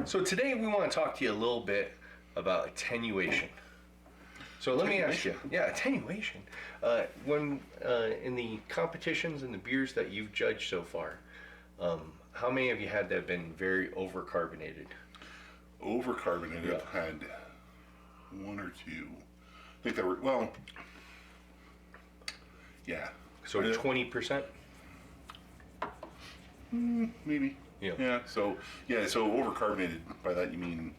So today we want to talk to you a little bit about attenuation. So let me ask you, attenuation. When in the competitions and the beers that you've judged so far, how many have you had that have been very overcarbonated? Overcarbonated, I've had one or two. I think there were, yeah. So 20%? Maybe. Yeah. So overcarbonated, by that you mean,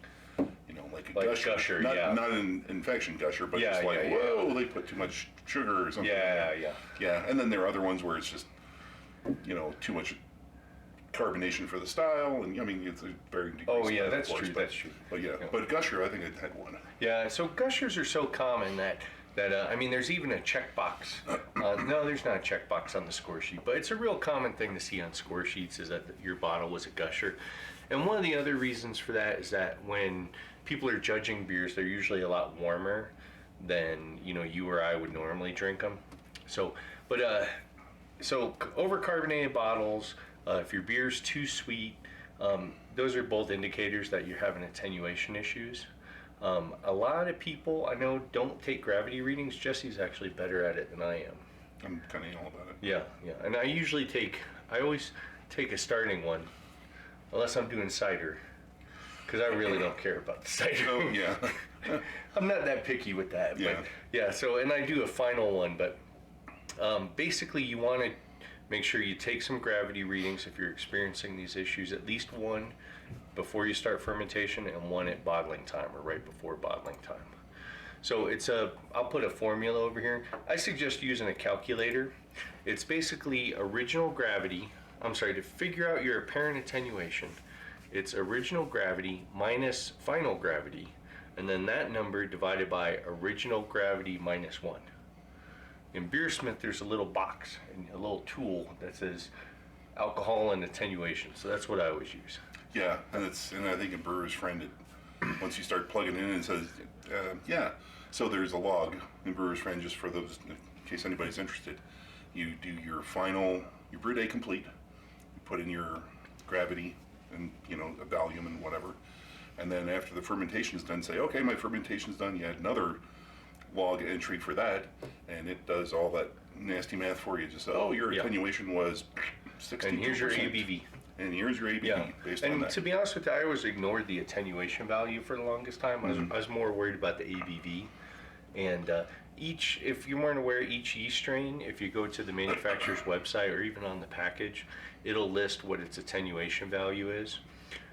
like a gusher. Not an infection gusher, but just like, whoa, they put too much sugar or something. Yeah. And then there are other ones where it's just, too much carbonation for the style, and I mean, it's a varying degree. Oh yeah, that's true. But gusher, I think I had one. Yeah, so gushers are so common that I mean, there's even a checkbox. No, there's not a checkbox on the score sheet, but it's a real common thing to see on score sheets is that your bottle was a gusher. And one of the other reasons for that is that when people are judging beers, they're usually a lot warmer than you or I would normally drink them. So overcarbonated bottles. If your beer's too sweet, those are both indicators that you're having attenuation issues. A lot of people I know don't take gravity readings. Jesse's actually better at it than I am. I'm kind of anal about it. Yeah. And I always take a starting one, unless I'm doing cider, because I really don't care about the cider. Oh, yeah. I'm not that picky with that. Yeah. But yeah, so, and I do a final one, but basically you want to make sure you take some gravity readings if you're experiencing these issues, at least one before you start fermentation and one at bottling time or right before bottling time. So I'll put a formula over here. I suggest using a calculator. It's basically original gravity, to figure out your apparent attenuation. It's original gravity minus final gravity, and then that number divided by original gravity minus 1. In Beersmith, there's a little box and a little tool that says alcohol and attenuation. So that's what I always use. Yeah, and I think in Brewer's Friend, once you start plugging in, it says, So there's a log in Brewer's Friend, just for those, in case anybody's interested. You do your brew day complete. You put in your gravity and a volume and whatever, and then after the fermentation is done, say, okay, my fermentation's done. You add another log entry for that, and it does all that nasty math for you. Just your attenuation was 62%. And here's your ABV. And here's your ABV based on that. And to be honest with you, I always ignored the attenuation value for the longest time. I was more worried about the ABV. And if you weren't aware, each yeast strain, if you go to the manufacturer's website or even on the package, it'll list what its attenuation value is.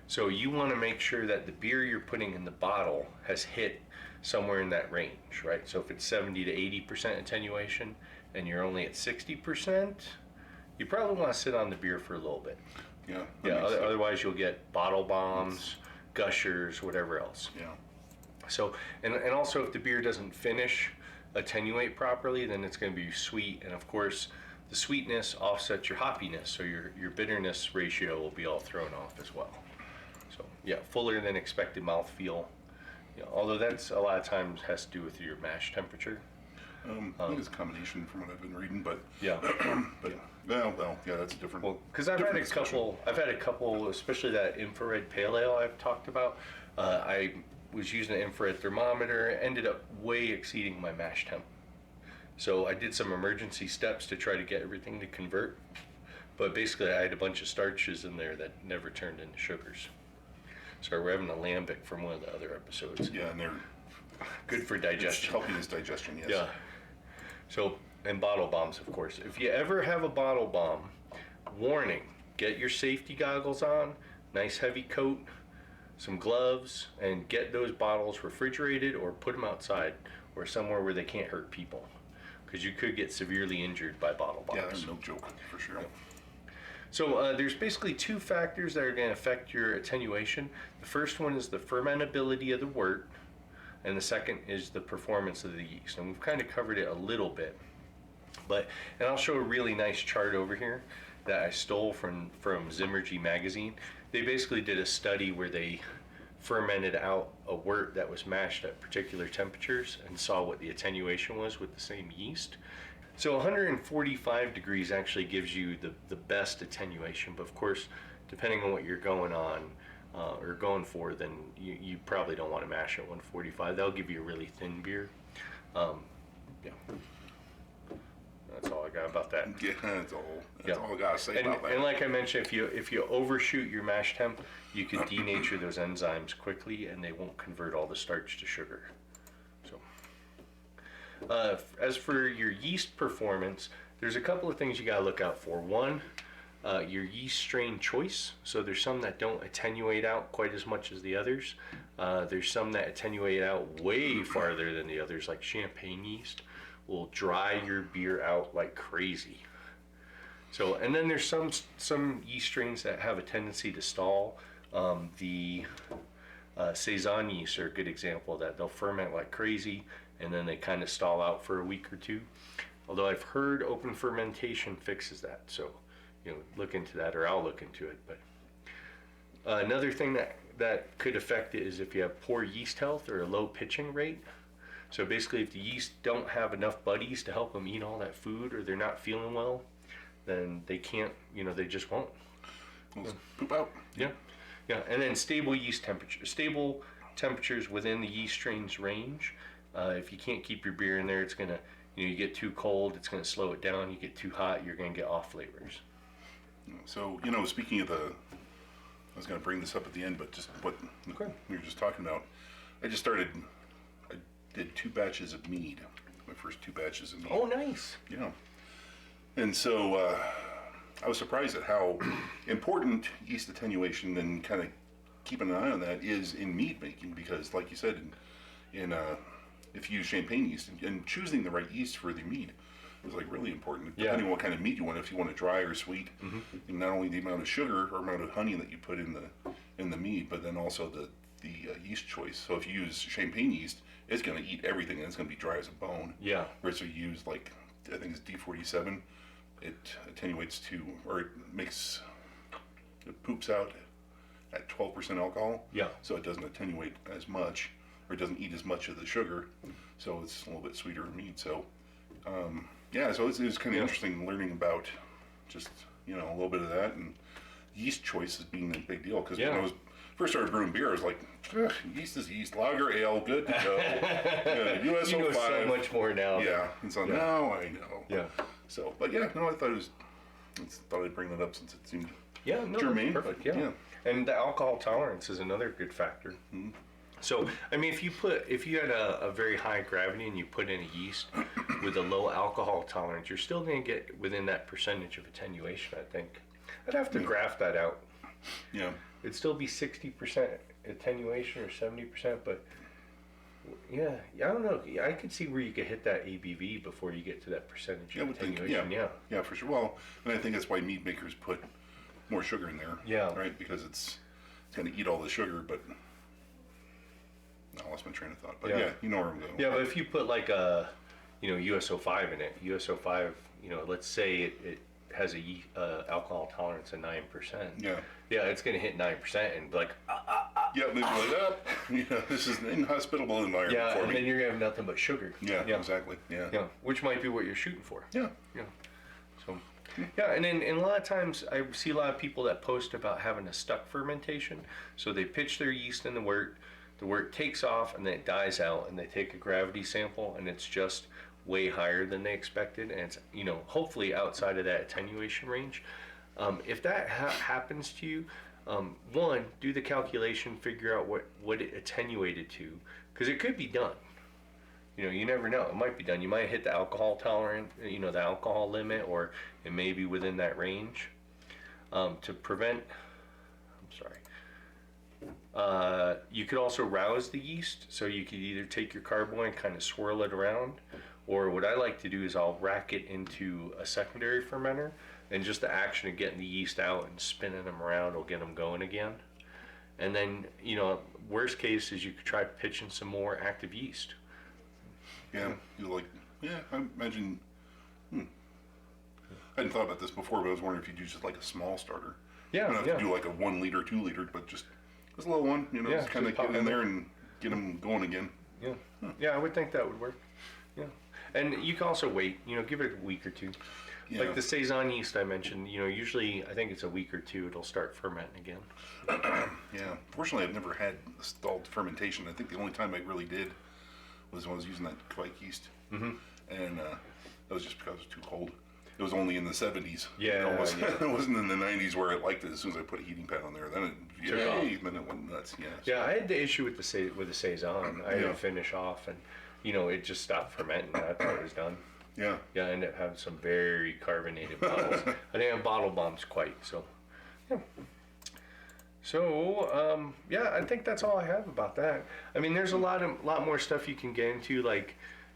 So you want to make sure that the beer you're putting in the bottle has hit somewhere in that range, right? So if it's 70 to 80% attenuation and you're only at 60%, you probably want to sit on the beer for a little bit. Yeah. Otherwise you'll get bottle bombs, gushers, whatever else. Yeah. So, and also if the beer doesn't attenuate properly, then it's going to be sweet. And of course, the sweetness offsets your hoppiness. So your bitterness ratio will be all thrown off as well. So fuller than expected mouthfeel. Although that's a lot of times has to do with your mash temperature. I think it's a combination from what I've been reading, but that's different. Well, because I've had a couple, especially that infrared pale ale I've talked about. I was using an infrared thermometer, ended up way exceeding my mash temp. So I did some emergency steps to try to get everything to convert, but basically I had a bunch of starches in there that never turned into sugars. So we're having a lambic from one of the other episodes. Yeah, and they're good for digestion. It's helping his digestion, yes. Yeah. So, and bottle bombs, of course. If you ever have a bottle bomb, warning, get your safety goggles on, nice heavy coat, some gloves, and get those bottles refrigerated or put them outside or somewhere where they can't hurt people, because you could get severely injured by bottle bombs. Yeah, that's no joke, for sure. Yeah. So there's basically two factors that are going to affect your attenuation. The first one is the fermentability of the wort, and the second is the performance of the yeast. And we've kind of covered it a little bit, and I'll show a really nice chart over here that I stole from Zimmergy magazine. They basically did a study where they fermented out a wort that was mashed at particular temperatures and saw what the attenuation was with the same yeast. So 145 degrees actually gives you the best attenuation, but of course, depending on what you're going on, or are going for, then you probably don't want to mash at 145. That'll give you a really thin beer. Yeah. That's all I got about that. Yeah, that's all I gotta say about that. And like I mentioned, if you overshoot your mash temp, you can denature those enzymes quickly, and they won't convert all the starch to sugar. So, as for your yeast performance, there's a couple of things you gotta look out for. One, your yeast strain choice. So there's some that don't attenuate out quite as much as the others. There's some that attenuate out way farther than the others, like champagne yeast will dry your beer out like crazy. So, and then there's some yeast strains that have a tendency to stall. The Saison yeast are a good example of that. They'll ferment like crazy, and then they kind of stall out for a week or two. Although I've heard open fermentation fixes that. So, look into that, or I'll look into it. But another thing that could affect it is if you have poor yeast health or a low pitching rate. So basically, if the yeast don't have enough buddies to help them eat all that food, or they're not feeling well, then they can't, they just won't. Poop out. Yeah. And then stable temperatures within the yeast strain's range. If you can't keep your beer in there, it's gonna, you get too cold, it's gonna slow it down. You get too hot, you're gonna get off flavors. So, speaking of I was gonna bring this up at the end, but just what we were just talking about, I did 2 batches of mead, my first 2 batches of mead. Oh, nice. Yeah. And so I was surprised at how important yeast attenuation and kind of keeping an eye on that is in mead making, because like you said, if you use champagne yeast and choosing the right yeast for the mead is like really important, depending on what kind of mead you want. If you want it dry or sweet, and not only the amount of sugar or amount of honey that you put in the mead, but then also the yeast choice. So if you use champagne yeast, it's going to eat everything, and it's going to be dry as a bone. Yeah. Whereas if you use, like, I think it's D47, it attenuates to, or it poops out at 12% alcohol. Yeah. So it doesn't attenuate as much, or it doesn't eat as much of the sugar. So it's a little bit sweeter mead. So, so it was kind of interesting learning about just, a little bit of that, and yeast choice as being a big deal. Because when I was first started brewing beer, I was like, yeast is yeast, lager, ale, good to go. USO5. You know so much more now. Yeah, and so now I know. Yeah. So, but I thought I'd bring that up since it seemed germane. Perfect. Yeah. And the alcohol tolerance is another good factor. Mm-hmm. So, I mean, if you had a very high gravity and you put in a yeast with a low alcohol tolerance, you're still going to get within that percentage of attenuation, I think. I'd have to graph that out. Yeah. It'd still be 60% attenuation or 70%, but I don't know. I could see where you could hit that ABV before you get to that percentage of attenuation. Yeah, for sure. Well, and I think that's why mead makers put more sugar in there. Yeah. Right? Because it's going to eat all the sugar, but I lost my train of thought. But you know where I'm going. Yeah, but if you put like a, USO5 in it, USO5, let's say it has a alcohol tolerance of 9%. Yeah, it's going to hit 9% and be like, Yeah, maybe like, this is an inhospitable environment for me. Yeah, and then you're going to have nothing but sugar. Yeah, exactly. Yeah, which might be what you're shooting for. Yeah. So, and then a lot of times I see a lot of people that post about having a stuck fermentation. So they pitch their yeast in the wort takes off and then it dies out, and they take a gravity sample and it's just way higher than they expected, and it's hopefully outside of that attenuation range. If that happens to you, one, do the calculation, figure out what it attenuated to, because it could be done. You never know. It might be done. You might hit the alcohol tolerant, the alcohol limit, or it may be within that range. To prevent, you could also rouse the yeast. So you could either take your carboy and kind of swirl it around, or what I like to do is I'll rack it into a secondary fermenter, and just the action of getting the yeast out and spinning them around will get them going again. And then, worst case is you could try pitching some more active yeast. Yeah, I imagine, I hadn't thought about this before, but I was wondering if you'd use just like a small starter. Yeah, you don't have to do like a 1 liter, 2 liter, but just a little one, just kind of get in there and get them going again. Yeah, I would think that would work. Yeah, and you can also wait, give it a week or two. Yeah. Like the Saison yeast I mentioned, usually I think it's a week or two it'll start fermenting again. Yeah. Fortunately, I've never had stalled fermentation. I think the only time I really did was when I was using that Kvike yeast. Mm-hmm. And that was just because it was too cold. It was only in the 70s. Yeah, It wasn't in the 90s where it liked it. As soon as I put a heating pad on there, then then it went nuts. Yeah. So. Yeah, I had the issue with the Saison. I had to finish off, and it just stopped fermenting. I thought it was done. Yeah. Yeah, I ended up having some very carbonated bottles. I didn't have bottle bombs quite, so yeah. So I think that's all I have about that. I mean, there's a lot more stuff you can get into, like,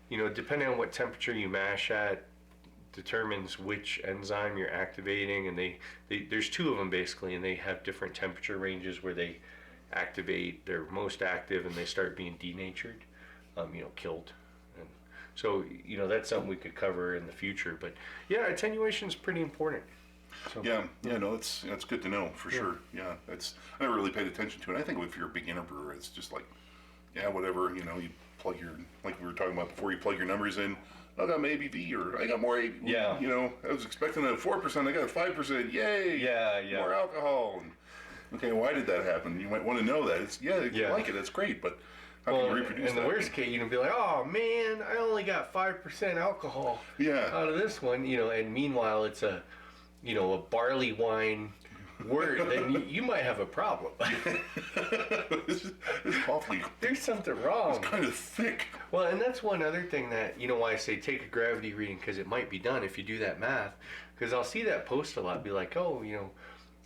depending on what temperature you mash at, determines which enzyme you're activating, and there's two of them basically, and they have different temperature ranges where they activate. They're most active, and they start being denatured, killed. And so that's something we could cover in the future. But yeah, attenuation is pretty important. So, no, that's good to know for sure. Yeah, I never really paid attention to it. I think if you're a beginner brewer, it's just like, whatever. You plug your, like we were talking about before, you plug your numbers in. I got my ABV, or I got more ABV. Yeah. I was expecting a 4%, I got a 5%. Yay! Yeah. More alcohol. And, okay, why did that happen? You might want to know that. If you like it, that's great, but how can you reproduce that? In the worst case, be like, oh man, I only got 5% alcohol out of this one, and meanwhile it's a barley wine wort, then you might have a problem. It's awfully. There's something wrong. It's kind of thick. Well, and that's one other thing that, why I say take a gravity reading, because it might be done if you do that math. Because I'll see that post a lot, be like, oh,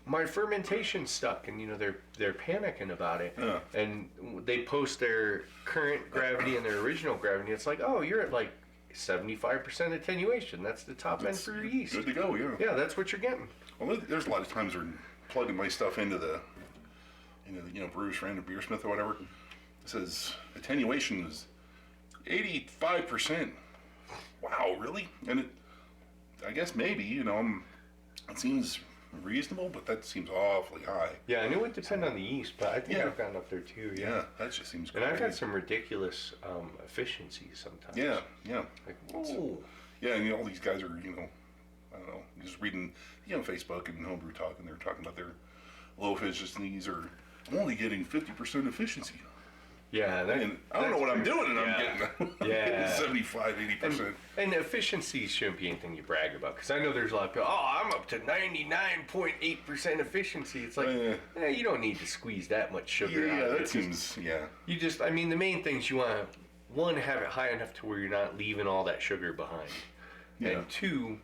my fermentation's stuck, and they're panicking about it. Yeah. And they post their current gravity and their original gravity. It's like, oh, you're at like 75% attenuation. That's the top end for your yeast. Good to go, yeah. Yeah, that's what you're getting. Well, there's a lot of times where plugging my stuff into the brewer's friend or beersmith or whatever, it says attenuation is 85%. Wow, really? And I guess maybe, it seems reasonable, but that seems awfully high. Yeah, and it would depend on the yeast, but I think I've gotten up there too. Yeah, that just seems great. And I've had some ridiculous efficiencies sometimes. Yeah. Like, whoa. Yeah, and all these guys are, I don't know, just reading, Facebook and Homebrew Talk, and they're talking about their low efficiencies are only getting 50% efficiency. Yeah, and I don't know what I'm doing, and I'm getting 75, 80%. And efficiency shouldn't be anything you brag about, because I know there's a lot of people, I'm up to 99.8% efficiency. It's like, you don't need to squeeze that much sugar out of it. That seems, You just, the main things you want, one, have it high enough to where you're not leaving all that sugar behind. Yeah. And two,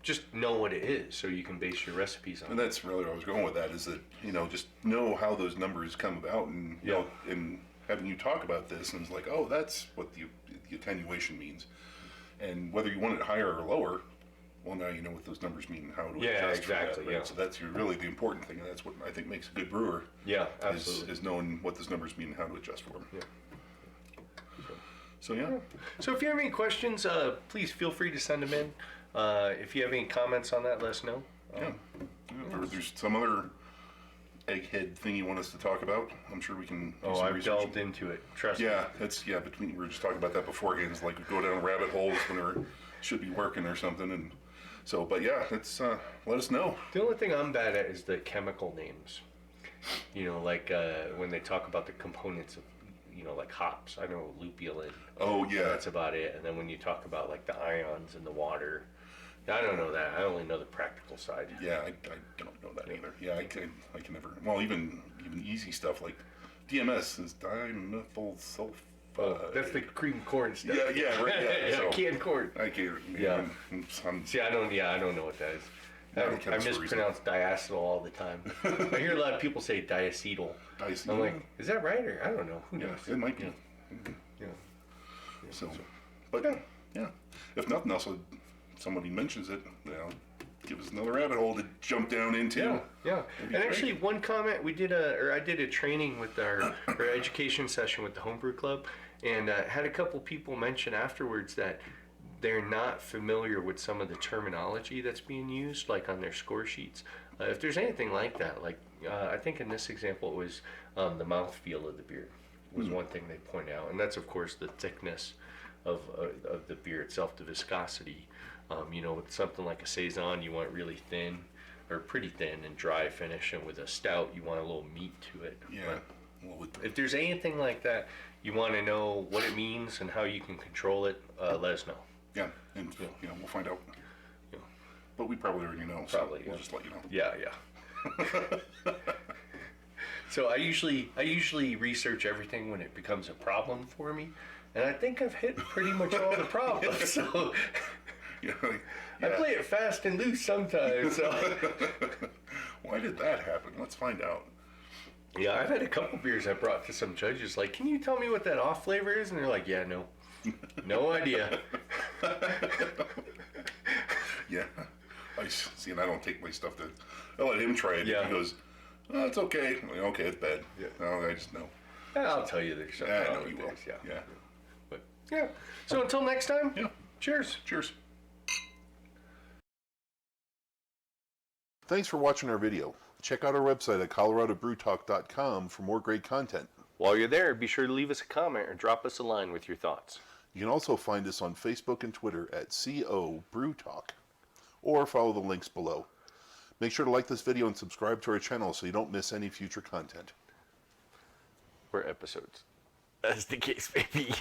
just know what it is so you can base your recipes on it. And that's really where I was going with that, is that, just know how those numbers come about, and, and having you talk about this, and it's like, oh, that's what the attenuation means. And whether you want it higher or lower, well, now you know what those numbers mean, how to adjust exactly, for that, right? So that's really the important thing, and that's what I think makes a good brewer. Yeah, absolutely. Is knowing what those numbers mean and how to adjust for them. Yeah. So So if you have any questions, please feel free to send them in. If you have any comments on that, let us know. If there's some other egghead thing you want us to talk about, I'm sure we can do some I've research. delved into it. Trust me. We were just talking about that beforehand. It's like we go down rabbit holes when we should be working or something, and so. But it's let us know. The only thing I'm bad at is the chemical names. Like when they talk about the components of, like hops. I know lupulin. Oh yeah. That's about it. And then when you talk about like the ions in the water, I don't know that. I only know the practical side. Yeah, I don't know that either. Yeah, I can never. Well, even easy stuff like DMS is dimethyl sulfide. That's the cream corn stuff. Yeah, right. Yeah, so, canned corn. I can't. See, I don't know what that is. I mispronounce diacetyl all the time. I hear a lot of people say diacetyl. I'm like, is that right, or I don't know. Who knows? It might be. Yeah. So, but yeah. If nothing else, somebody mentions it, give us another rabbit hole to jump down into. Yeah. And actually, one comment I did a training with our education session with the Homebrew Club, and had a couple people mention afterwards that they're not familiar with some of the terminology that's being used, like on their score sheets. If there's anything like that, like I think in this example it was the mouthfeel of the beer was one thing they point out, and that's of course the thickness of the beer itself, the viscosity. With something like a saison, you want it really thin or pretty thin and dry finish, and with a stout, you want a little meat to it. Yeah. But if there's anything like that, you want to know what it means and how you can control it, let us know. Yeah, and we'll find out. Yeah. But we probably already know. Probably, so we'll just let you know. Yeah. So I usually research everything when it becomes a problem for me, and I think I've hit pretty much all the problems. So I play it fast and loose sometimes. So. Why did that happen? Let's find out. Yeah, I've had a couple beers I brought to some judges. Like, can you tell me what that off flavor is? And they're like, yeah, no idea. Yeah, I see, and I don't take my stuff to. I let him try it. Yeah. He goes, "Oh, it's okay." I'm like, okay, it's bad. Yeah. No, I just know. Yeah, I'll tell you there's something I wrong know with you will. this. Yeah. Yeah. But yeah. So until next time. Yeah. Cheers. Cheers. Thanks for watching our video. Check out our website at coloradobrewtalk.com for more great content. While you're there, be sure to leave us a comment or drop us a line with your thoughts. You can also find us on Facebook and Twitter at CO Brew Talk, or follow the links below. Make sure to like this video and subscribe to our channel so you don't miss any future content. Or episodes, as the case may be.